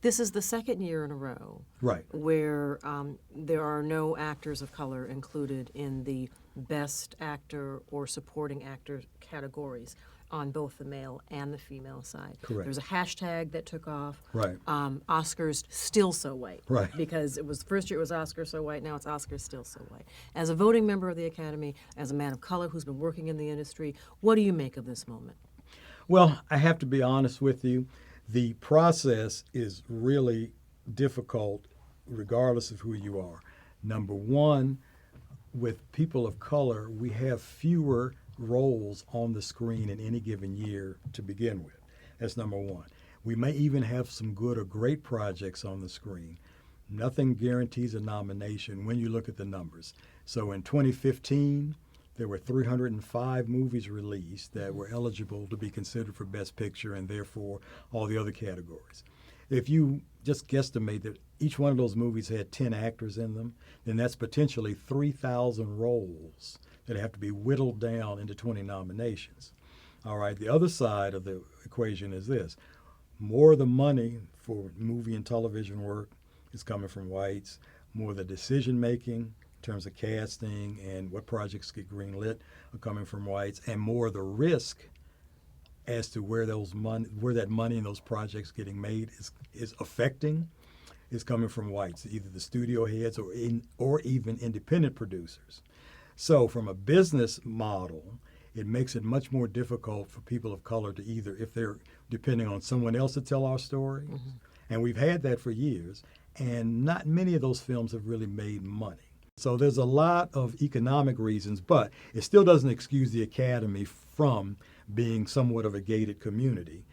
This is the second year in a row Right. where there are no actors of color included in the Best Actor or Supporting Actor categories on both the male and the female side. Correct. There's a hashtag that took off. Right. Oscars still so white. Right. Because it was first year it was Oscars so white, now it's Oscars still so white. As a voting member of the Academy, as a man of color who's been working in the industry, what do you make of this moment? Well, I have to be honest with you. The process is really difficult regardless of who you are. Number one, with people of color, we have fewer roles on the screen in any given year to begin with. That's number one. We may even have some good or great projects on the screen. Nothing guarantees a nomination when you look at the numbers. So in 2015, there were 305 movies released that were eligible to be considered for Best Picture and therefore all the other categories. If you just guesstimate that each one of those movies had 10 actors in them, then that's potentially 3,000 roles that have to be whittled down into 20 nominations. All right, the other side of the equation is this. More of the money for movie and television work is coming from whites. More of the decision making in terms of casting and what projects get greenlit are coming from whites, and more of the risk as to where that money and those projects getting made is affecting is coming from whites, either the studio heads or even independent producers. So from a business model, it makes it much more difficult for people of color to either, if they're depending on someone else to tell our story, and we've had that for years, and not many of those films have really made money. So there's a lot of economic reasons, but it still doesn't excuse the Academy from being somewhat of a gated community.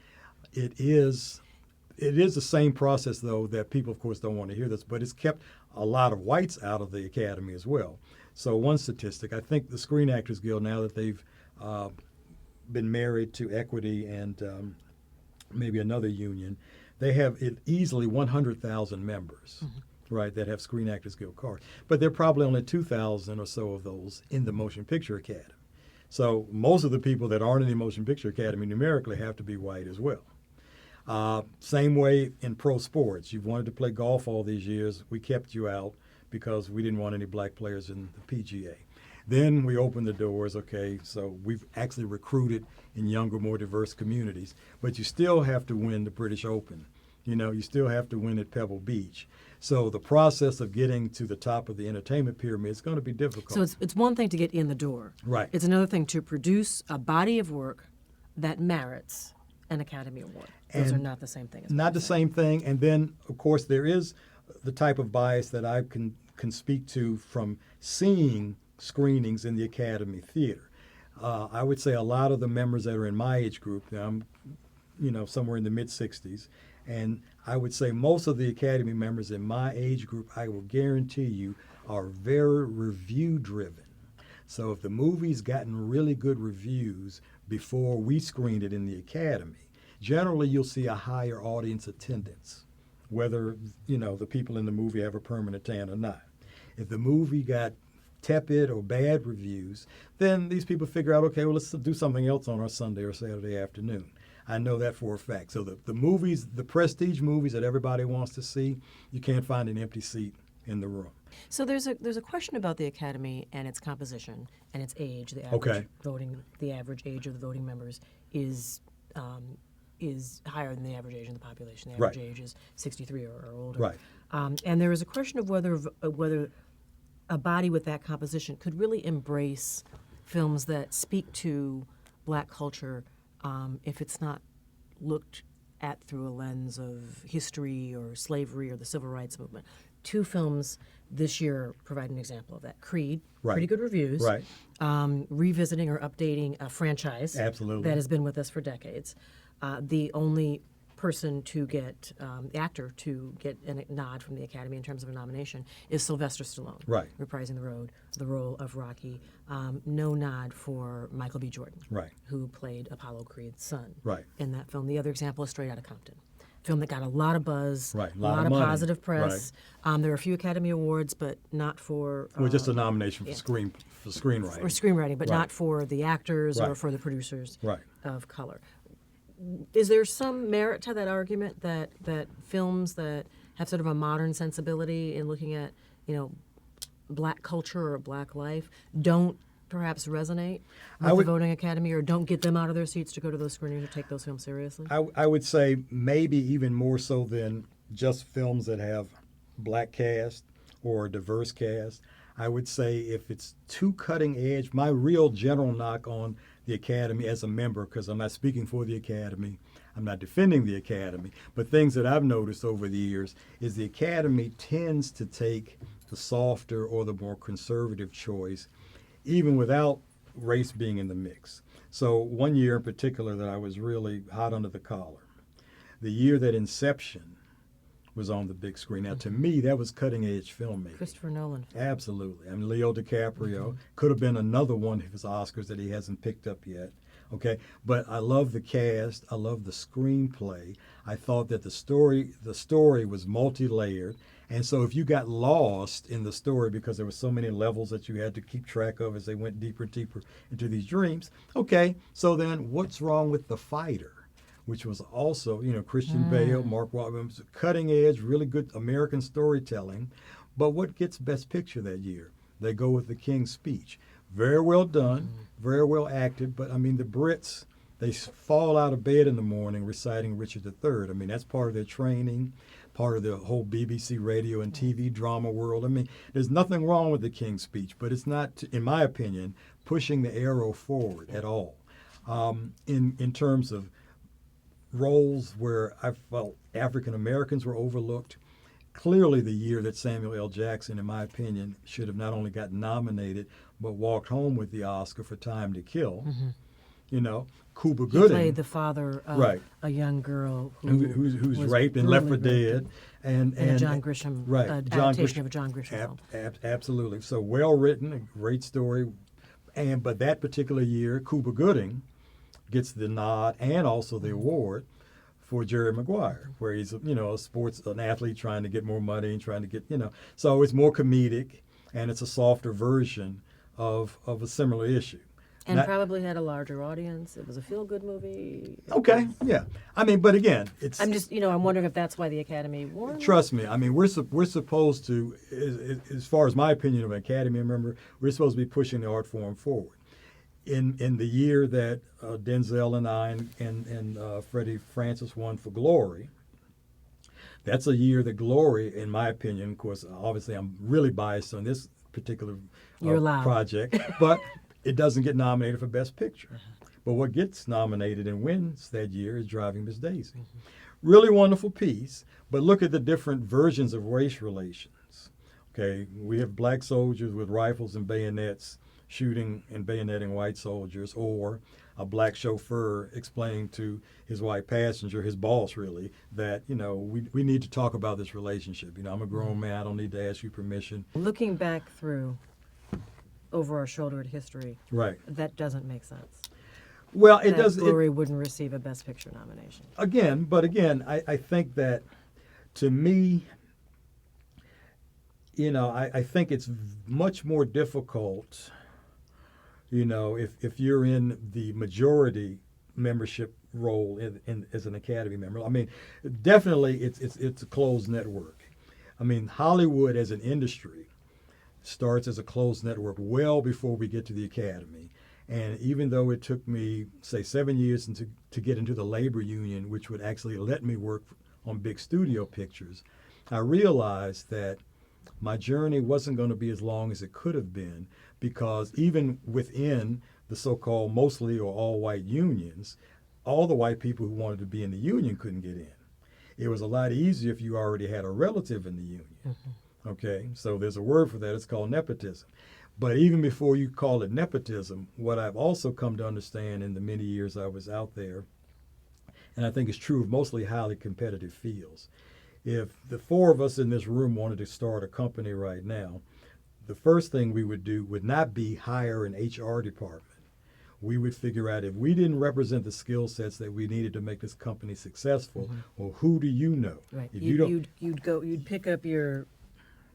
It is the same process, though, that people, of course, don't want to hear this, but it's kept a lot of whites out of the Academy as well. So one statistic, I think the Screen Actors Guild, now that they've been married to Equity and maybe another union, they have easily 100,000 members, right, that have Screen Actors Guild cards. But there are probably only 2,000 or so of those in the Motion Picture Academy. So most of the people that aren't in the Motion Picture Academy numerically have to be white as well. Same way in pro sports. You've wanted to play golf all these years. We kept you out because we didn't want any black players in the PGA. Then we opened the doors, okay, so we've actually recruited in younger, more diverse communities. But you still have to win the British Open. You know, you still have to win at Pebble Beach. So the process of getting to the top of the entertainment pyramid is going to be difficult. So it's one thing to get in the door. Right. It's another thing to produce a body of work that merits an Academy Award. Those are not the same thing. Not the same thing. And then, of course, there is the type of bias that I can speak to from seeing screenings in the Academy Theater. I would say a lot of the members that are in my age group, now I'm, somewhere in the mid-60s, and I would say most of the Academy members in my age group, I will guarantee you, are very review-driven. So if the movie's gotten really good reviews before we screened it in the Academy, generally you'll see a higher audience attendance, whether, the people in the movie have a permanent tan or not. If the movie got tepid or bad reviews, then these people figure out, okay, well, let's do something else on our Sunday or Saturday afternoon. I know that for a fact. So the movies, the prestige movies that everybody wants to see, you can't find an empty seat in the room. So there's a question about the Academy and its composition and its age. The average age of the voting members is higher than the average age in the population. The average age is 63 or older. Right. And there is a question of whether a body with that composition could really embrace films that speak to black culture if it's not looked at through a lens of history or slavery or the civil rights movement. Two films this year provide an example of that. Creed, pretty good reviews. Right. Revisiting or updating a franchise Absolutely. that has been with us for decades. The only person to get, actor to get a nod from the Academy in terms of a nomination is Sylvester Stallone, Right. reprising the role of Rocky. No nod for Michael B. Jordan, Right. who played Apollo Creed's son Right. in that film. The other example is Straight Outta Compton, film that got a lot of buzz, Right. a lot of money. positive press. There are a few Academy Awards, but not for Well, just a nomination for screenwriting. or screenwriting, but Right. not for the actors or Right. for the producers Right. of color. is there some merit to that argument that films that have sort of a modern sensibility in looking at, Black culture or Black life don't perhaps resonate with the voting academy, or don't get them out of their seats to go to those screenings or take those films seriously? I would say maybe even more so than just films that have Black cast or a diverse cast. I would say if it's too cutting edge, my real general knock on the Academy as a member, because I'm not speaking for the Academy, I'm not defending the Academy, but things that I've noticed over the years is the Academy tends to take the softer or the more conservative choice, even without race being in the mix. So one year in particular that I was really hot under the collar, the year that Inception was on the big screen. Now, to me, that was cutting-edge filmmaking. Christopher Nolan. Absolutely. I mean, Leo DiCaprio could have been another one of his Oscars that he hasn't picked up yet. Okay, but I love the cast. I love the screenplay. I thought that the story was multi-layered, and so if you got lost in the story because there were so many levels that you had to keep track of as they went deeper and deeper into these dreams, okay, so then what's wrong with The Fighter? Which was also, Christian Bale, Mark Wahlberg, cutting edge, really good American storytelling. But what gets Best Picture that year? They go with The King's Speech. Very well done, very well acted, but I mean, the Brits, they fall out of bed in the morning reciting Richard III. I mean, that's part of their training, part of the whole BBC radio and TV drama world. I mean, there's nothing wrong with The King's Speech, but it's not, in my opinion, pushing the arrow forward at all. In terms of roles where I felt African Americans were overlooked, clearly the year that Samuel L. Jackson, in my opinion, should have not only got nominated, but walked home with the Oscar for Time to Kill. Cuba Gooding. He played the father of Right. a young girl who's was raped and left for brutally dead. raped And in a John Grisham right. adaptation of a John Grisham film. Absolutely. So well written, a great story. But that particular year, Cuba Gooding gets the nod and also the award for Jerry Maguire, where he's an athlete trying to get more money and trying to get so it's more comedic and it's a softer version of a similar issue. And probably had a larger audience. It was a feel-good movie. Okay, yeah. I mean, but again, it's. I'm just, I'm wondering if that's why the Academy won. Trust me. I mean, we're supposed to, as far as my opinion of an Academy member, we're supposed to be pushing the art form forward. In the year that Denzel and I and Freddie Francis won for Glory, that's a year that Glory, in my opinion, of course, obviously I'm really biased on this particular project, but it doesn't get nominated for Best Picture. But what gets nominated and wins that year is Driving Miss Daisy. Really wonderful piece, but look at the different versions of race relations. Okay, we have black soldiers with rifles and bayonets shooting and bayoneting white soldiers, or a black chauffeur explaining to his white passenger, his boss really, that, we need to talk about this relationship. I'm a grown man, I don't need to ask you permission. Looking back through over our shoulder at history, right, that doesn't make sense. Well, it does. Glory wouldn't receive a Best Picture nomination. Again, I think that, to me, I think it's much more difficult, if you're in the majority membership role as an Academy member. I mean, definitely it's a closed network. I mean, Hollywood as an industry starts as a closed network well before we get to the Academy. And even though it took me, say, 7 years to get into the labor union, which would actually let me work on big studio pictures, I realized that my journey wasn't going to be as long as it could have been, because even within the so-called mostly or all-white unions, all the white people who wanted to be in the union couldn't get in. It was a lot easier if you already had a relative in the union. Mm-hmm. Okay, so there's a word for that. It's called nepotism. But even before you call it nepotism, what I've also come to understand in the many years I was out there, and I think it's true of mostly highly competitive fields, if the four of us in this room wanted to start a company right now, the first thing we would do would not be hire an HR department. We would figure out, if we didn't represent the skill sets that we needed to make this company successful, mm-hmm. well, who do you know? Right. If you'd pick up your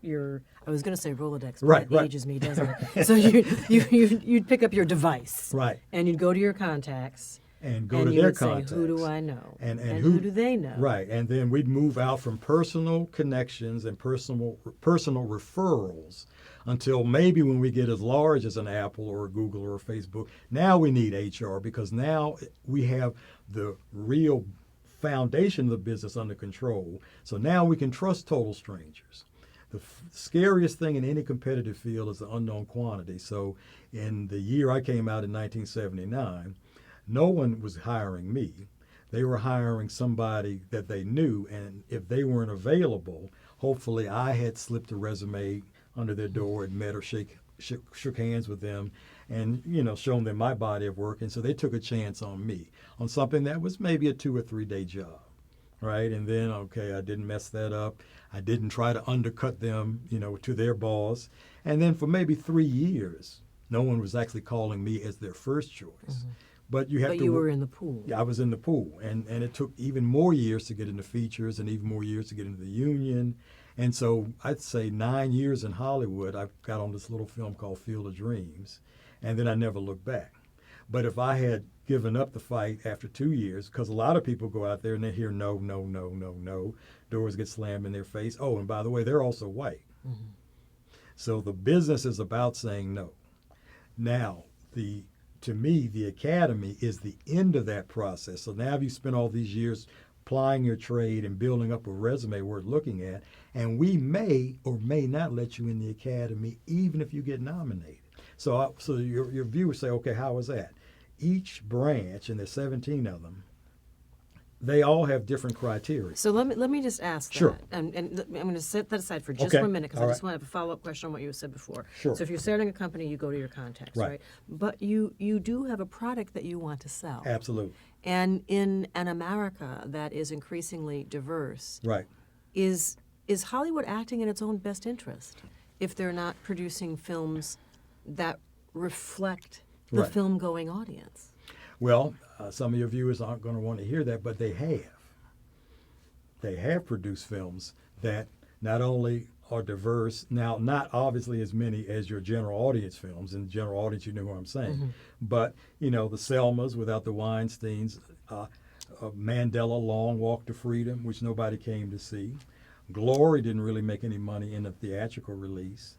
I was going to say Rolodex, but right, that ages me, doesn't it? So you'd pick up your device, right, and you'd go to your contacts, and go and to you their would say, contacts. who do I know? And who do they know? Right, and then we'd move out from personal connections and personal referrals until maybe when we get as large as an Apple or a Google or a Facebook, now we need HR because now we have the real foundation of the business under control. So now we can trust total strangers. The scariest thing in any competitive field is the unknown quantity. So in the year I came out in 1979, no one was hiring me. They were hiring somebody that they knew, and if they weren't available, hopefully I had slipped a resume under their door and met or shook hands with them and, shown them my body of work. And so they took a chance on me on something that was maybe a 2 or 3 day job, right? And then, okay, I didn't mess that up. I didn't try to undercut them, to their boss. And then for maybe 3 years, no one was actually calling me as their first choice. Mm-hmm. But you have But to. you were in the pool. Yeah, I was in the pool, and it took even more years to get into features, and even more years to get into the union. And so I'd say 9 years in Hollywood, I got on this little film called Field of Dreams, and then I never looked back. But if I had given up the fight after 2 years, because a lot of people go out there and they hear no, no, no, no, no, doors get slammed in their face. Oh, and by the way, they're also white. Mm-hmm. So the business is about saying no. Now, to me, the academy is the end of that process. So now you spent all these years applying your trade and building up a resume worth looking at, and we may or may not let you in the academy even if you get nominated. So your viewers say, okay, how is that? Each branch, and there's 17 of them, they all have different criteria. So let me just ask that. Sure. And I'm going to set that aside for just Okay. 1 minute because All I just right. want to have a follow-up question on what you said before. Sure. So if you're starting a company, you go to your contacts, Right. right? But you do have a product that you want to sell. Absolutely. And in an America that is increasingly diverse, Right. is Hollywood acting in its own best interest if they're not producing films that reflect the Right. film-going audience? Well, some of your viewers aren't going to want to hear that, but they have. They have produced films that not only are diverse, now not obviously as many as your general audience films, and general audience, you know what I'm saying, but, the Selmas without the Weinsteins, Mandela, Long Walk to Freedom, which nobody came to see. Glory didn't really make any money in the theatrical release.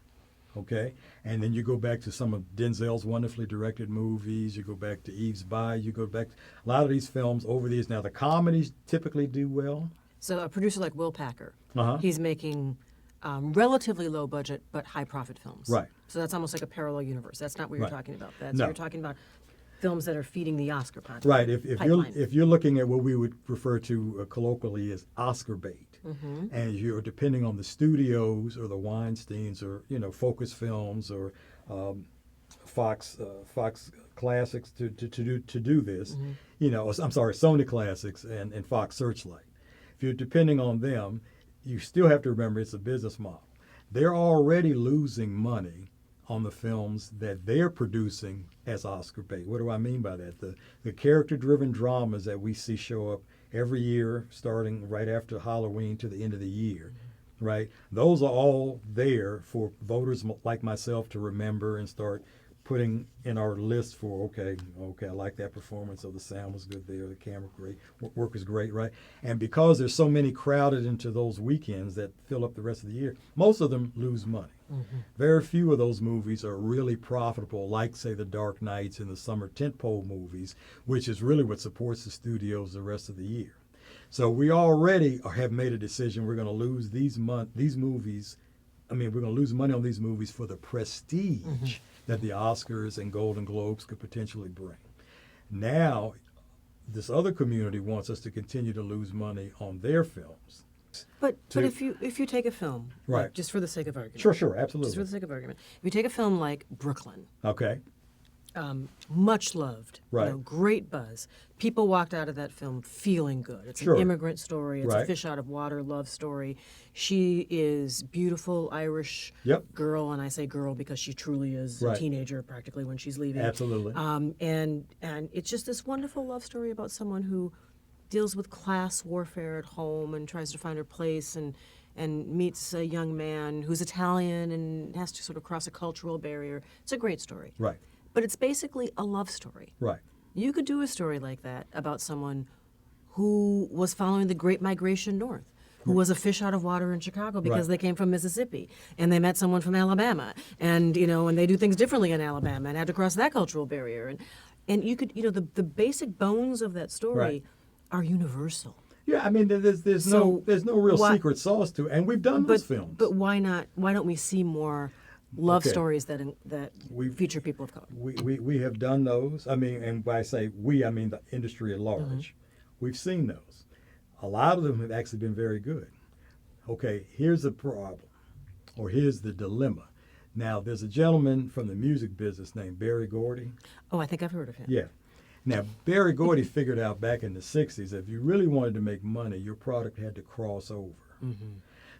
Okay, and then you go back to some of Denzel's wonderfully directed movies. You go back to Eve's Bayou. You go back to a lot of these films over the years. Now the comedies typically do well. So a producer like Will Packer, Uh-huh. he's making relatively low budget but high profit films. Right. So that's almost like a parallel universe. That's not what you're Right. talking about. That's No. you're talking about films that are feeding the Oscar pot. Right. If you're pipeline. looking at what we would refer to colloquially as Oscar bait, and you're depending on the studios or the Weinsteins or Focus Films or Fox Classics to do this, I'm sorry, Sony Classics and Fox Searchlight. If you're depending on them, you still have to remember it's a business model. They're already losing money on the films that they're producing as Oscar bait. What do I mean by that? The character-driven dramas that we see show up every year, starting right after Halloween to the end of the year, right? Those are all there for voters like myself to remember and start putting in our list for, okay, I like that performance, or the sound was good there, the camera great, work was great, right? And because there's so many crowded into those weekends that fill up the rest of the year, most of them lose money. Very few of those movies are really profitable, like, say, The Dark Knights and the summer tentpole movies, which is really what supports the studios the rest of the year. So we already have made a decision we're going to lose these movies. I mean, we're going to lose money on these movies for the prestige that the Oscars and Golden Globes could potentially bring. Now, this other community wants us to continue to lose money on their films. But if you take a film, Right. like, just for the sake of argument, Sure, just for absolutely. the sake of argument, if you take a film like Brooklyn, Okay, much loved, Right. Great buzz. People walked out of that film feeling good. It's Sure. an immigrant story. It's a Right. fish out of water love story. She is beautiful Irish Yep. girl, and I say girl because she truly is Right. a teenager practically when she's leaving. Absolutely. And it's just this wonderful love story about someone who deals with class warfare at home and tries to find her place and meets a young man who's Italian and has to sort of cross a cultural barrier. It's a great story. right, But it's basically a love story. right. You could do a story like that about someone who was following the Great Migration North, who was a fish out of water in Chicago because Right. they came from Mississippi, and they met someone from Alabama, and and they do things differently in Alabama, and had to cross that cultural barrier, and you could, the basic bones of that story Right. are universal. Yeah, I mean, there's So no real why- secret sauce to it, and we've done those films. But why not? Why don't we see more love Okay. stories that We've- feature people of color? We have done those. I mean, and by I say we, I mean the industry at large. Mm-hmm. We've seen those. A lot of them have actually been very good. Okay, here's the problem, or here's the dilemma. Now, there's a gentleman from the music business named Barry Gordy. Oh, I think I've heard of him. Yeah. Now, Barry Gordy figured out back in the 60s if you really wanted to make money, your product had to cross over.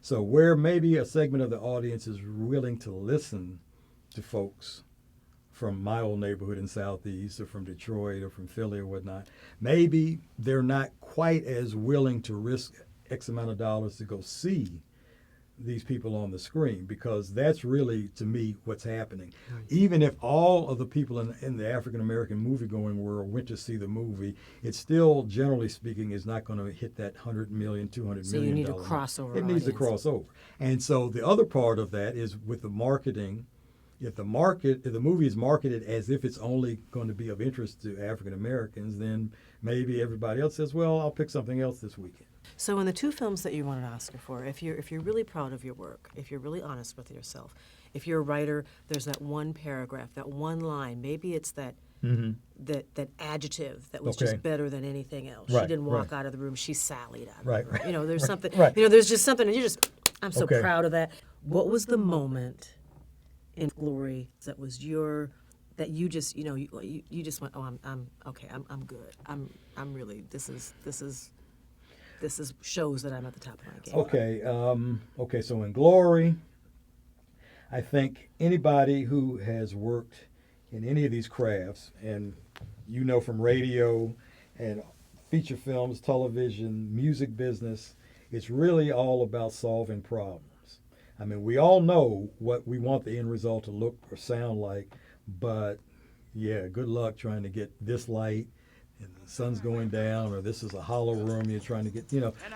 So, where maybe a segment of the audience is willing to listen to folks from my old neighborhood in Southeast or from Detroit or from Philly or whatnot, maybe they're not quite as willing to risk X amount of dollars to go see these people on the screen, because that's really, to me, what's happening. Even if all of the people in the African American movie going world went to see the movie, it still, generally speaking, is not going to hit that $100 million, $200 So you million need a mark. crossover It needs to audience. cross over. And so the other part of that is with the marketing. If the movie is marketed as if it's only going to be of interest to African Americans, then maybe everybody else says, well, I'll pick something else this weekend. So in the two films that you won an Oscar for, if you're really proud of your work, if you're really honest with yourself, if you're a writer, there's that one paragraph, that one line. Maybe it's that that adjective that was Okay. just better than anything else. She Right, didn't walk right. out of the room; she sallied out. Right, Of the room. right, There's something. right. There's just something, and you just. I'm so Okay. proud of that. What was the moment in Glory that was that you just you just went, oh, I'm okay, I'm good. I'm really this is shows that I'm at the top of my game. Okay, so in Glory, I think anybody who has worked in any of these crafts, and from radio and feature films, television, music business, it's really all about solving problems. I mean, we all know what we want the end result to look or sound like, but yeah, good luck trying to get this light and the sun's going down, or this is a hollow room you're trying to get,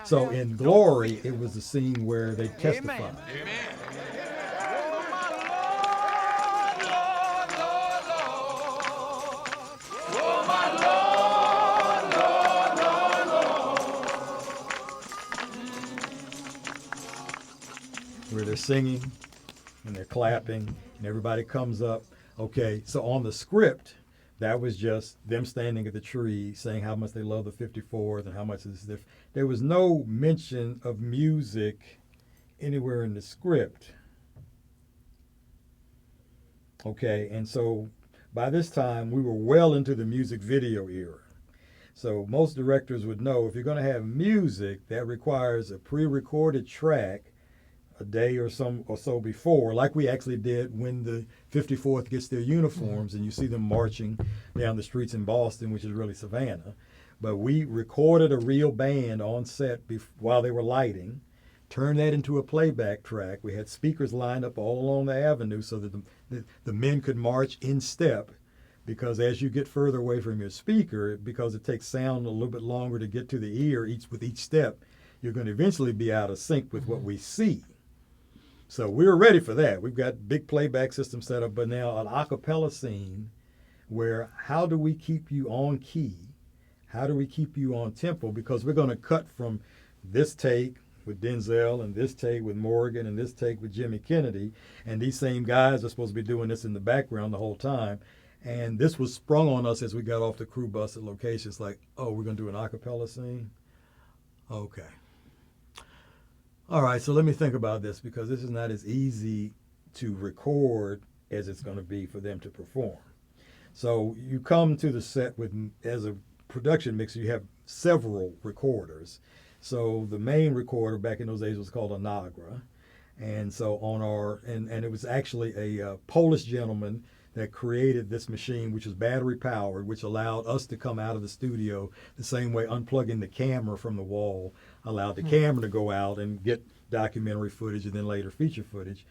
So in Glory, it was the scene where they testified. Where they're singing and they're clapping and everybody comes up. Okay, so on the script, that was just them standing at the tree saying how much they love the 54th and how much this is. There was no mention of music anywhere in the script. Okay, and so by this time we were well into the music video era. So most directors would know if you're going to have music, that requires a pre-recorded track a day or so before, like we actually did when the 54th gets their uniforms and you see them marching down the streets in Boston, which is really Savannah. But we recorded a real band on set while they were lighting, turned that into a playback track. We had speakers lined up all along the avenue so that the men could march in step, because as you get further away from your speaker, because it takes sound a little bit longer to get to the ear with each step, you're going to eventually be out of sync with what we see. So we were ready for that. We've got big playback system set up, but now an a cappella scene where how do we keep you on key? How do we keep you on tempo? Because we're going to cut from this take with Denzel and this take with Morgan and this take with Jimmy Kennedy, and these same guys are supposed to be doing this in the background the whole time. And this was sprung on us as we got off the crew bus at locations like, oh, we're going to do an a cappella scene? Okay. All right, so let me think about this, because this is not as easy to record as it's going to be for them to perform. So you come to the set as a production mixer, you have several recorders. So the main recorder back in those days was called a Nagra. And so and it was actually a Polish gentleman that created this machine, which was battery powered, which allowed us to come out of the studio the same way unplugging the camera from the wall allowed the camera to go out and get documentary footage and then later feature footage.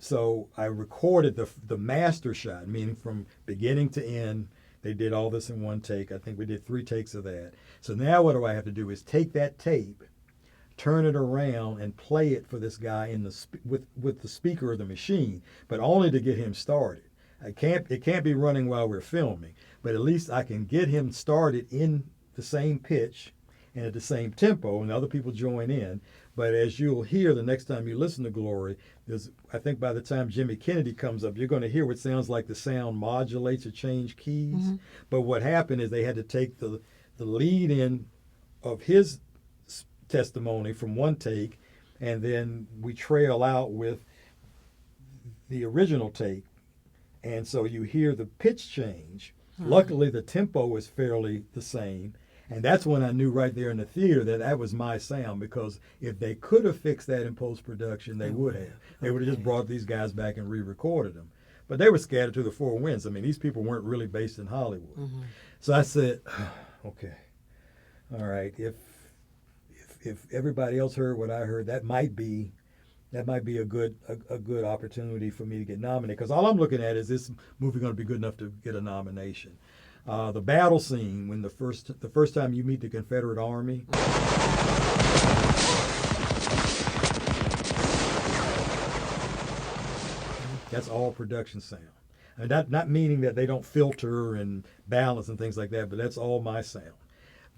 So I recorded the master shot, meaning from beginning to end, They did all this in one take. I think we did 3 takes of that. So now what do I have to do is take that tape, turn it around, and play it for this guy in the with the speaker of the machine, but only to get him started. It can't be running while we're filming, but at least I can get him started in the same pitch and at the same tempo, and other people join in. But as you'll hear the next time you listen to Glory, I think by the time Jimmy Kennedy comes up, you're going to hear what sounds like the sound modulates or change keys. Mm-hmm. But what happened is they had to take the lead in of his testimony from one take, and then we trail out with the original take. And so you hear the pitch change. Mm-hmm. Luckily, the tempo is fairly the same. And that's when I knew right there in the theater that was my sound, because if they could have fixed that in post-production, they would have. They would have just brought these guys back and re-recorded them. But they were scattered to the 4 winds. I mean, these people weren't really based in Hollywood. Mm-hmm. So I said, okay, all right, if everybody else heard what I heard, that might be a good opportunity for me to get nominated. Because all I'm looking at is this movie going to be good enough to get a nomination. The battle scene when the first time you meet the Confederate Army. That's all production sound. And not meaning that they don't filter and balance and things like that, but that's all my sound.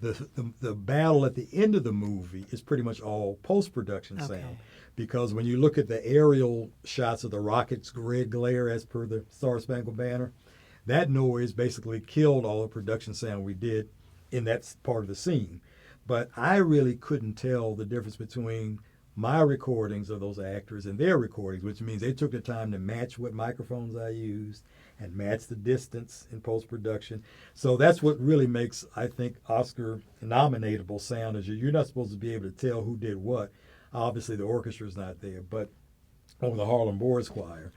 The battle at the end of the movie is pretty much all post-production sound, because when you look at the aerial shots of the rockets' red glare as per the Star-Spangled Banner, that noise basically killed all the production sound we did in that part of the scene. But I really couldn't tell the difference between my recordings of those actors and their recordings, which means they took the time to match what microphones I used and match the distance in post-production. So that's what really makes, I think, Oscar nominatable sound, is you're not supposed to be able to tell who did what. Obviously, the orchestra's not there, but or the Harlem Boys Choir.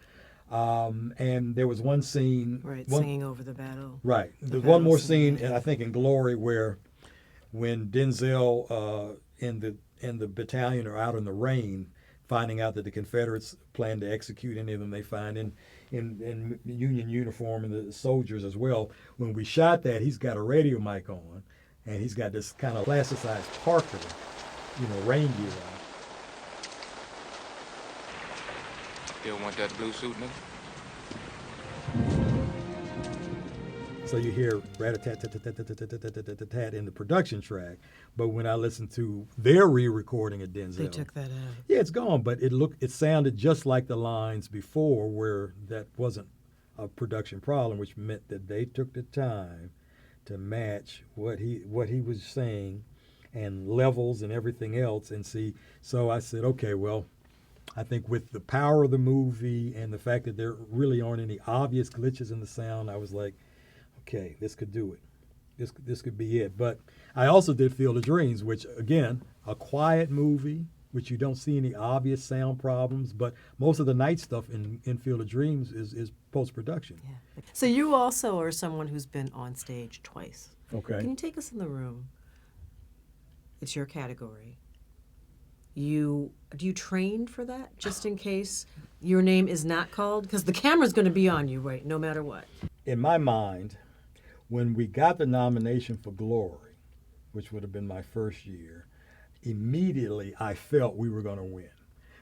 And there was one scene, singing over the battle. Right. There's one more scene, and I think in Glory, where when Denzel and the battalion are out in the rain, finding out that the Confederates plan to execute any of them they find in Union uniform, and the soldiers as well. When we shot that, he's got a radio mic on, and he's got this kind of plasticized Parker, rain gear on. Still want that blue suit, nigga? So you hear rat-a-tat-tat-tat-tat-tat-tat-tat in the production track, but when I listen to their re-recording of Denzel, they took that out. Yeah, it's gone, but it sounded just like the lines before, where that wasn't a production problem, which meant that they took the time to match what he was saying and levels and everything else and see. So I said, okay, well, I think with the power of the movie and the fact that there really aren't any obvious glitches in the sound, I was like, okay, this could do it. This could be it. But I also did Field of Dreams, which, again, a quiet movie, which you don't see any obvious sound problems, but most of the night stuff in Field of Dreams is post-production. Yeah. So you also are someone who's been on stage twice. Okay. Can you take us in the room? It's your category. Do you train for that, just in case your name is not called? Because the camera's going to be on you, right, no matter what. In my mind, when we got the nomination for Glory, which would have been my first year, immediately I felt we were going to win.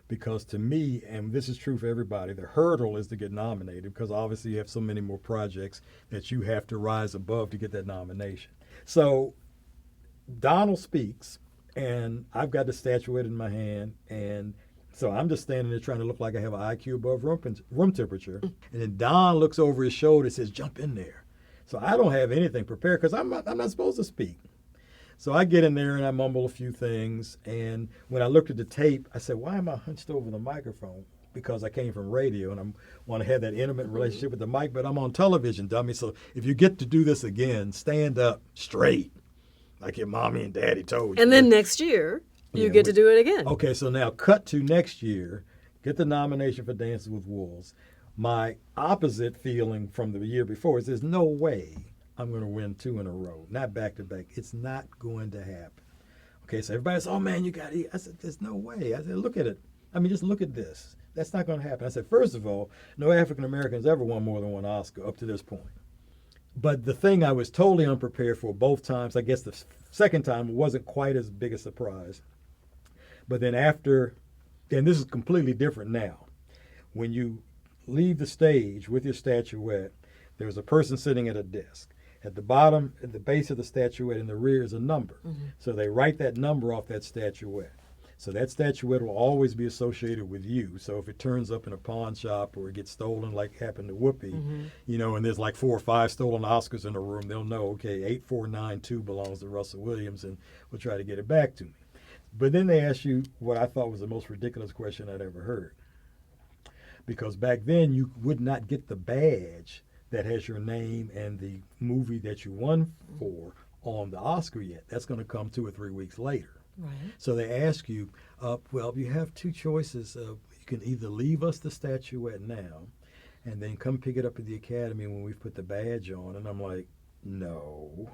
Because to me, and this is true for everybody, the hurdle is to get nominated, because obviously you have so many more projects that you have to rise above to get that nomination. So Donald speaks, and I've got the statuette in my hand, and so I'm just standing there trying to look like I have an IQ above room temperature. And then Don looks over his shoulder and says, "Jump in there." So I don't have anything prepared, because I'm not supposed to speak. So I get in there and I mumble a few things. And when I looked at the tape, I said, why am I hunched over the microphone? Because I came from radio and I want to have that intimate relationship with the mic, but I'm on television, dummy. So if you get to do this again, stand up straight, like your mommy and daddy told you. And then next year, you get to do it again. Okay, so now cut to next year, get the nomination for Dances with Wolves. My opposite feeling from the year before is there's no way I'm going to win 2 in a row, not back to back. It's not going to happen. Okay, so everybody says, oh man, you got it. I said, there's no way. I said, look at it. I mean, just look at this. That's not going to happen. I said, first of all, no African Americans ever won more than one Oscar up to this point. But the thing I was totally unprepared for both times, I guess the second time wasn't quite as big a surprise. But then after, and this is completely different now. When you leave the stage with your statuette, there's a person sitting at a desk. At the bottom, at the base of the statuette in the rear is a number. So they write that number off that statuette. So that statuette will always be associated with you. So if it turns up in a pawn shop or it gets stolen like happened to Whoopi, you know, and there's like 4 or 5 stolen Oscars in the room, they'll know, okay, 8492 belongs to Russell Williams and we'll try to get it back to me. But then they ask you what I thought was the most ridiculous question I'd ever heard. Because back then you would not get the badge that has your name and the movie that you won for on the Oscar yet. That's going to come 2 or 3 weeks later. Right. So they ask you, well, you have 2 choices. You can either leave us the statuette now and then come pick it up at the Academy when we've put the badge on. And I'm like, no.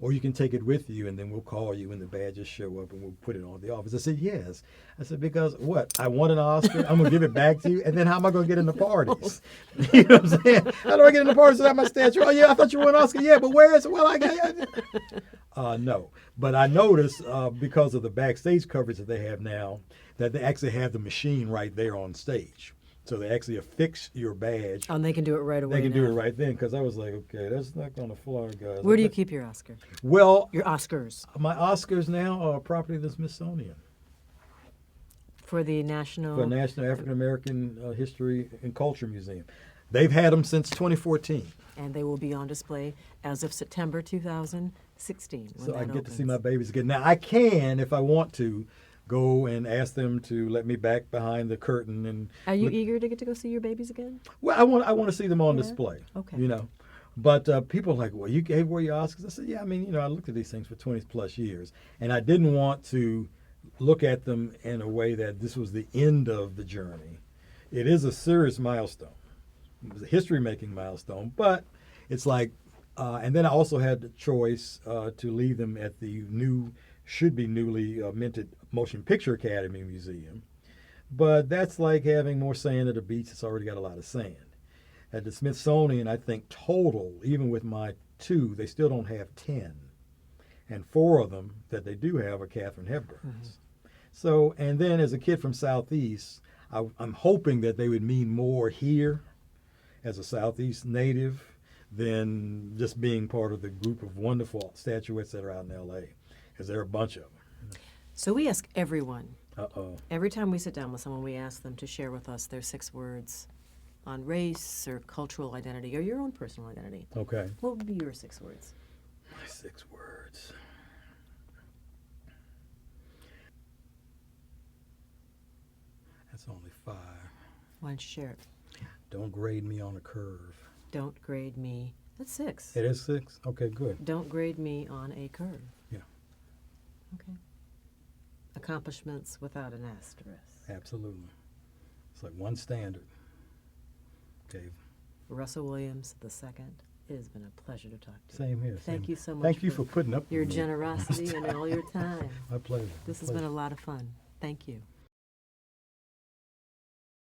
Or you can take it with you and then we'll call you when the badges show up and we'll put it on the office. I said, yes. I said, because what? I won an Oscar. I'm going to give it back to you. And then how am I going to get in the parties? You know what I'm saying? How do I get in the parties without my statue? Oh, yeah, I thought you won an Oscar. Yeah, but where is it? Well, I got no. But I noticed because of the backstage coverage that they have now, that they actually have the machine right there on stage. So they actually affix your badge. Oh, and they can do it right away. They can do it now. right then, because I was like, okay, that's not going to fly, guys. Where do you keep your Oscar? Well, Your Oscars my Oscars now are property of the Smithsonian for the National. for National African American History and Culture Museum. They've had them since 2014, And they will be on display as of September 2016. When so I that get to see opens. my babies again. Now I can, if I want to, go and ask them to let me back behind the curtain and. Are you look- eager to get to go see your babies again? Well, I want to see them on Yeah. display. Okay. You know, but people are like, well, you gave away your Oscars. I said, yeah. I mean, you know, I looked at these things for 20 plus years, and I didn't want to look at them in a way that this was the end of the journey. It is a serious milestone. It was a history-making milestone, but it's like, and then I also had the choice to leave them at the should be newly minted Motion Picture Academy Museum. But that's like having more sand at a beach that's already got a lot of sand. At the Smithsonian, I think total, even with my 2, they still don't have 10. And 4 of them that they do have are Katharine Hepburn's. So, and then as a kid from Southeast, I'm hoping that they would mean more here as a Southeast native than just being part of the group of wonderful statuettes that are out in L.A., because there are a bunch of them. So we ask everyone, Uh-oh. every time we sit down with someone, we ask them to share with us their 6 words on race or cultural identity or your own personal identity. Okay. What would be your 6 words? My 6 words. That's only 5. Why don't you share it? Don't grade me on a curve. Don't grade me. That's 6. It is 6? Okay, good. Don't grade me on a curve. Yeah. Okay. Accomplishments without an asterisk. Absolutely. It's like one standard. Dave. Russell Williams II. It has been a pleasure to talk to you. Same here. Thank same. you so much. Thank you for putting up your with me. generosity and all your time. My pleasure. This has My been pleasure. a lot of fun. Thank you.